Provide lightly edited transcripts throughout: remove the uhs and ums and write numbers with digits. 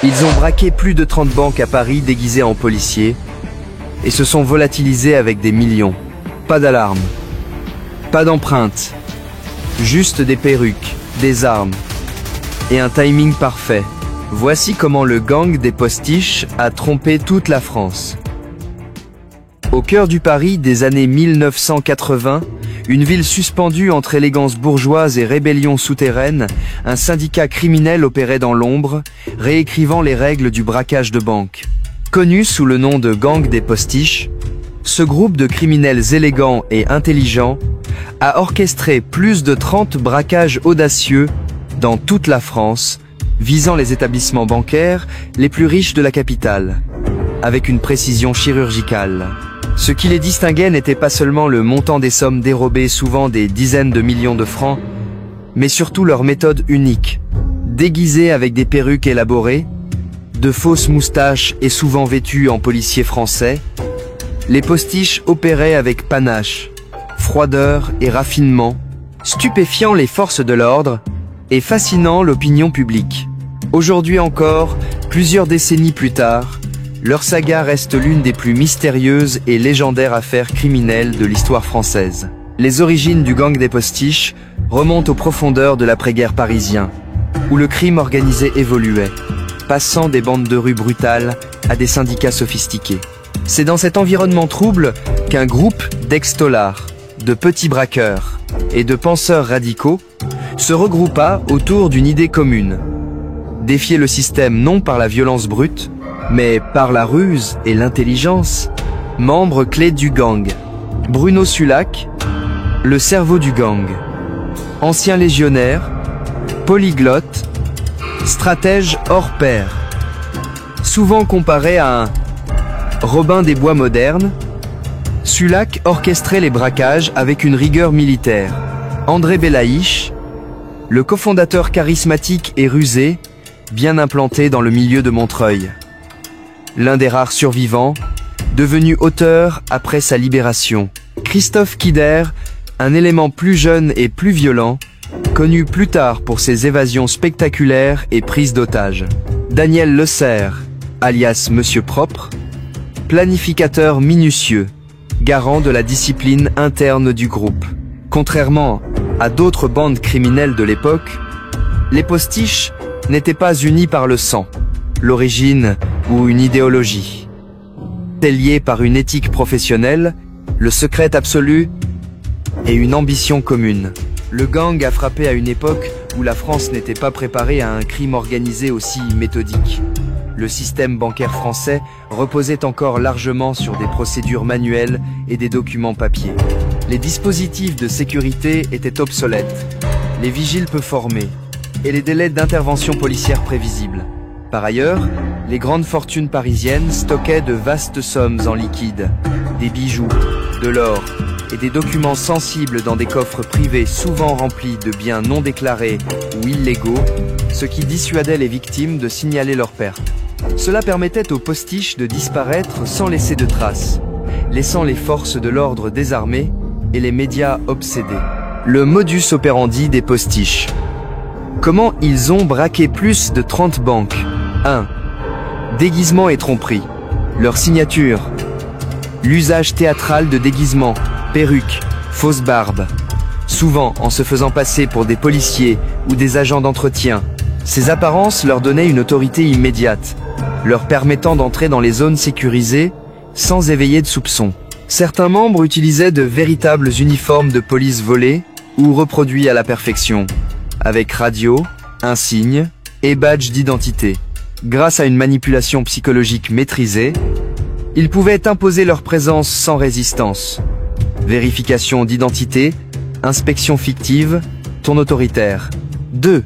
Ils ont braqué plus de 30 banques à Paris déguisées en policiers et se sont volatilisés avec des millions. Pas d'alarme, pas d'empreinte, juste des perruques, des armes et un timing parfait. Voici comment le gang des postiches a trompé toute la France. Au cœur du Paris des années 1980, une ville suspendue entre élégance bourgeoise et rébellion souterraine, un syndicat criminel opérait dans l'ombre, réécrivant les règles du braquage de banque. Connu sous le nom de gang des postiches, ce groupe de criminels élégants et intelligents a orchestré plus de 30 braquages audacieux dans toute la France, visant les établissements bancaires les plus riches de la capitale, avec une précision chirurgicale. Ce qui les distinguait n'était pas seulement le montant des sommes dérobées, souvent des dizaines de millions de francs, mais surtout leur méthode unique. Déguisés avec des perruques élaborées, de fausses moustaches et souvent vêtus en policiers français, les postiches opéraient avec panache, froideur et raffinement, stupéfiant les forces de l'ordre et fascinant l'opinion publique. Aujourd'hui encore, plusieurs décennies plus tard, leur saga reste l'une des plus mystérieuses et légendaires affaires criminelles de l'histoire française. Les origines du gang des postiches remontent aux profondeurs de l'après-guerre parisien, où le crime organisé évoluait, passant des bandes de rue brutales à des syndicats sophistiqués. C'est dans cet environnement trouble qu'un groupe d'ex-taulards, de petits braqueurs et de penseurs radicaux se regroupa autour d'une idée commune: défier le système non par la violence brute, mais par la ruse et l'intelligence. Membre clé du gang, Bruno Sulac, le cerveau du gang. Ancien légionnaire, polyglotte, stratège hors pair. Souvent comparé à un Robin des Bois moderne, Sulac orchestrait les braquages avec une rigueur militaire. André Belaïch, le cofondateur charismatique et rusé, bien implanté dans le milieu de Montreuil. L'un des rares survivants, devenu auteur après sa libération. Christophe Kider, un élément plus jeune et plus violent, connu plus tard pour ses évasions spectaculaires et prises d'otages. Daniel Le Serre, alias Monsieur Propre, planificateur minutieux, garant de la discipline interne du groupe. Contrairement à d'autres bandes criminelles de l'époque, les postiches n'étaient pas unis par le sang, l'origine ou une idéologie. Liés par une éthique professionnelle, le secret absolu et une ambition commune. Le gang a frappé à une époque où la France n'était pas préparée à un crime organisé aussi méthodique. Le système bancaire français reposait encore largement sur des procédures manuelles et des documents papier. Les dispositifs de sécurité étaient obsolètes, les vigiles peu formés et les délais d'intervention policière prévisibles. Par ailleurs, les grandes fortunes parisiennes stockaient de vastes sommes en liquide, des bijoux, de l'or et des documents sensibles dans des coffres privés souvent remplis de biens non déclarés ou illégaux, ce qui dissuadait les victimes de signaler leurs pertes. Cela permettait aux postiches de disparaître sans laisser de traces, laissant les forces de l'ordre désarmées et les médias obsédés. Le modus operandi des postiches. Comment ils ont braqué plus de 30 banques? 1. Déguisement et tromperie. Leur signature. L'usage théâtral de déguisements, perruques, fausses barbes. Souvent en se faisant passer pour des policiers ou des agents d'entretien. Ces apparences leur donnaient une autorité immédiate, leur permettant d'entrer dans les zones sécurisées sans éveiller de soupçons. Certains membres utilisaient de véritables uniformes de police volés ou reproduits à la perfection, avec radio, insignes et badge d'identité. Grâce à une manipulation psychologique maîtrisée, ils pouvaient imposer leur présence sans résistance. Vérification d'identité, inspection fictive, ton autoritaire. 2.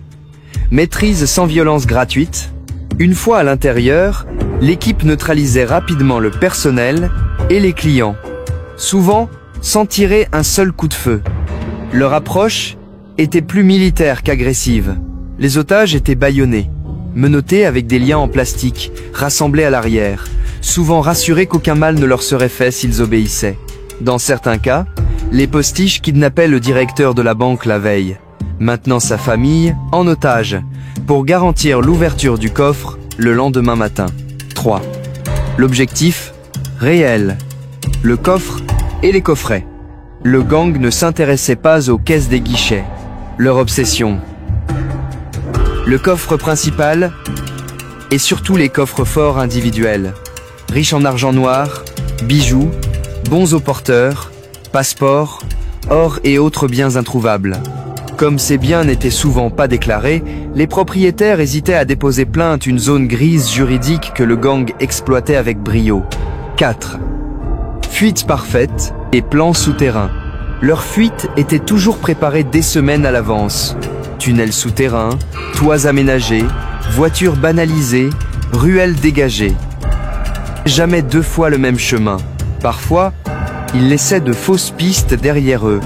Maîtrise sans violence gratuite. Une fois à l'intérieur, l'équipe neutralisait rapidement le personnel et les clients, souvent sans tirer un seul coup de feu. Leur approche était plus militaire qu'agressive. Les otages étaient bâillonnés, menottés avec des liens en plastique, rassemblés à l'arrière, souvent rassurés qu'aucun mal ne leur serait fait s'ils obéissaient. Dans certains cas, les postiches kidnappaient le directeur de la banque la veille, maintenant sa famille en otage, pour garantir l'ouverture du coffre le lendemain matin. 3. L'objectif réel. Le coffre et les coffrets. Le gang ne s'intéressait pas aux caisses des guichets. Leur obsession. Le coffre principal et surtout les coffres forts individuels. Riches en argent noir, bijoux, bons au porteur, passeports, or et autres biens introuvables. Comme ces biens n'étaient souvent pas déclarés, les propriétaires hésitaient à déposer plainte, une zone grise juridique que le gang exploitait avec brio. 4. Fuite parfaite et plans souterrains. Leur fuite était toujours préparée des semaines à l'avance. Tunnels souterrains, toits aménagés, voitures banalisées, ruelles dégagées. Jamais 2 fois le même chemin. Parfois, ils laissaient de fausses pistes derrière eux.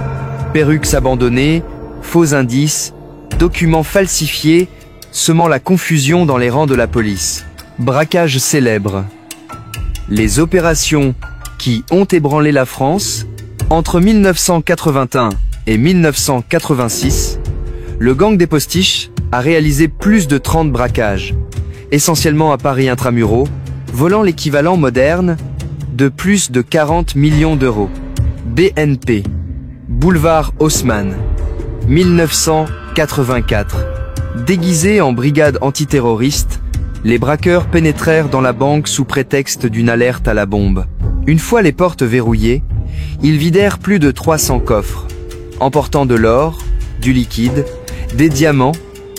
Perruques abandonnées, faux indices, documents falsifiés, semant la confusion dans les rangs de la police. Braquage célèbre. Les opérations qui ont ébranlé la France, entre 1981 et 1986, le gang des postiches a réalisé plus de 30 braquages, essentiellement à Paris intramuros, volant l'équivalent moderne de plus de 40 millions d'euros. BNP, boulevard Haussmann, 1984. Déguisés en brigade antiterroriste, les braqueurs pénétrèrent dans la banque sous prétexte d'une alerte à la bombe. Une fois les portes verrouillées, ils vidèrent plus de 300 coffres, emportant de l'or, du liquide, des diamants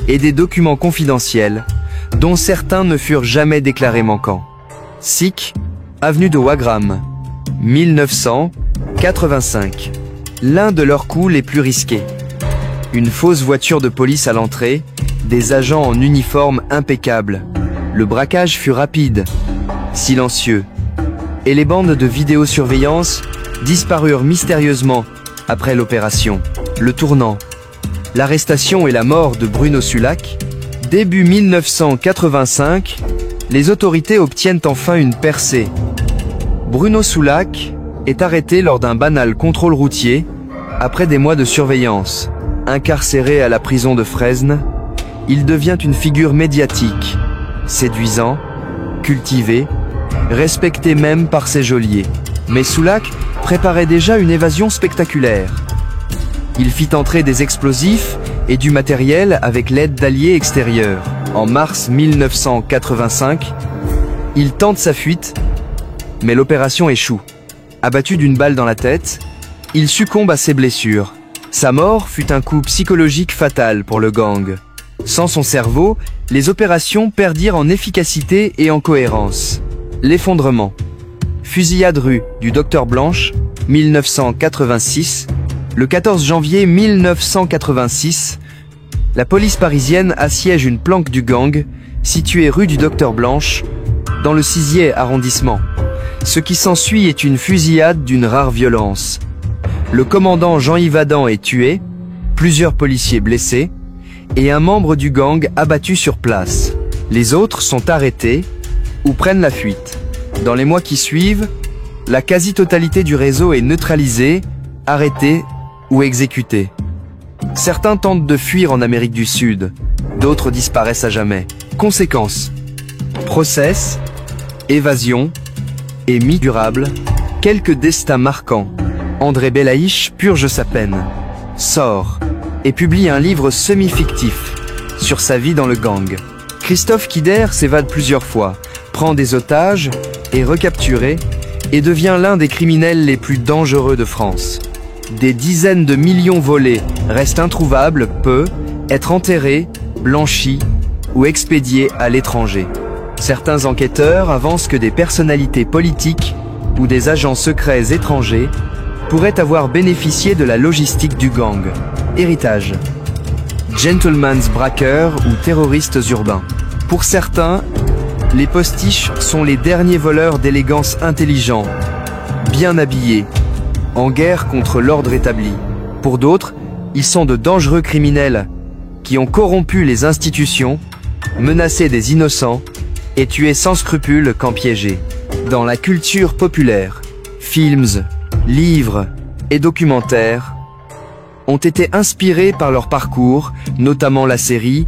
et des documents confidentiels, dont certains ne furent jamais déclarés manquants. SIC, avenue de Wagram, 1985. L'un de leurs coups les plus risqués. Une fausse voiture de police à l'entrée, des agents en uniforme impeccable. Le braquage fut rapide, silencieux, et les bandes de vidéosurveillance disparurent mystérieusement après l'opération. Le tournant. L'arrestation et la mort de Bruno Sulac. Début 1985, les autorités obtiennent enfin une percée. Bruno Sulac est arrêté lors d'un banal contrôle routier après des mois de surveillance. Incarcéré à la prison de Fresnes, il devient une figure médiatique, séduisant, cultivé, respecté même par ses geôliers. Mais Sulac préparait déjà une évasion spectaculaire. Il fit entrer des explosifs et du matériel avec l'aide d'alliés extérieurs. En mars 1985, il tente sa fuite, mais l'opération échoue. Abattu d'une balle dans la tête, il succombe à ses blessures. Sa mort fut un coup psychologique fatal pour le gang. Sans son cerveau, les opérations perdirent en efficacité et en cohérence. L'effondrement. Fusillade rue du Docteur Blanche, 1986. Le 14 janvier 1986, la police parisienne assiège une planque du gang, située rue du Docteur Blanche, dans le 6e arrondissement. Ce qui s'ensuit est une fusillade d'une rare violence. Le commandant Jean-Yves Adam est tué, plusieurs policiers blessés, et un membre du gang abattu sur place. Les autres sont arrêtés ou prennent la fuite. Dans les mois qui suivent, la quasi-totalité du réseau est neutralisée, arrêtée ou exécutée. Certains tentent de fuir en Amérique du Sud, d'autres disparaissent à jamais. Conséquences: procès, évasion et mi-durable, quelques destins marquants. André Belaïch purge sa peine, sort et publie un livre semi-fictif sur sa vie dans le gang. Christophe Kider s'évade plusieurs fois, prend des otages, est recapturé et devient l'un des criminels les plus dangereux de France. Des dizaines de millions volés restent introuvables, peuvent être enterrés, blanchis ou expédiés à l'étranger. Certains enquêteurs avancent que des personnalités politiques ou des agents secrets étrangers pourraient avoir bénéficié de la logistique du gang. Héritage. Gentlemen's braqueurs ou terroristes urbains. Pour certains, les postiches sont les derniers voleurs d'élégance intelligents, bien habillés, en guerre contre l'ordre établi. Pour d'autres, ils sont de dangereux criminels qui ont corrompu les institutions, menacé des innocents et tué sans scrupule quand piégés. Dans la culture populaire, films, livres et documentaires ont été inspirés par leur parcours, notamment la série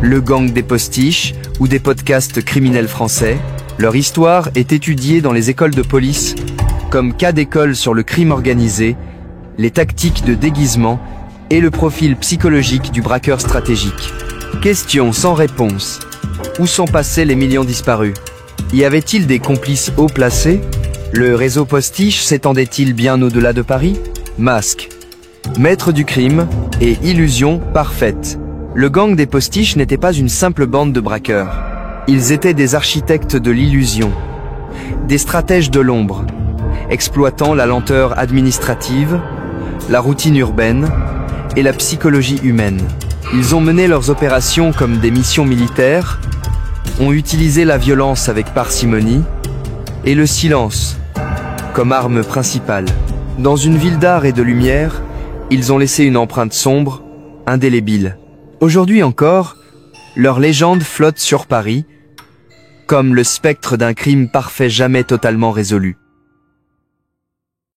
le gang des postiches ou des podcasts criminels français. Leur histoire est étudiée dans les écoles de police comme cas d'école sur le crime organisé, les tactiques de déguisement et le profil psychologique du braqueur stratégique. Question sans réponse. Où sont passés les millions disparus? Y avait-il des complices haut placés? Le réseau postiche s'étendait-il bien au-delà de Paris? Masque, maître du crime et illusion parfaite. Le gang des postiches n'était pas une simple bande de braqueurs. Ils étaient des architectes de l'illusion, des stratèges de l'ombre, exploitant la lenteur administrative, la routine urbaine et la psychologie humaine. Ils ont mené leurs opérations comme des missions militaires, ont utilisé la violence avec parcimonie et le silence comme arme principale. Dans une ville d'art et de lumière, ils ont laissé une empreinte sombre, indélébile. Aujourd'hui encore, leur légende flotte sur Paris, comme le spectre d'un crime parfait jamais totalement résolu.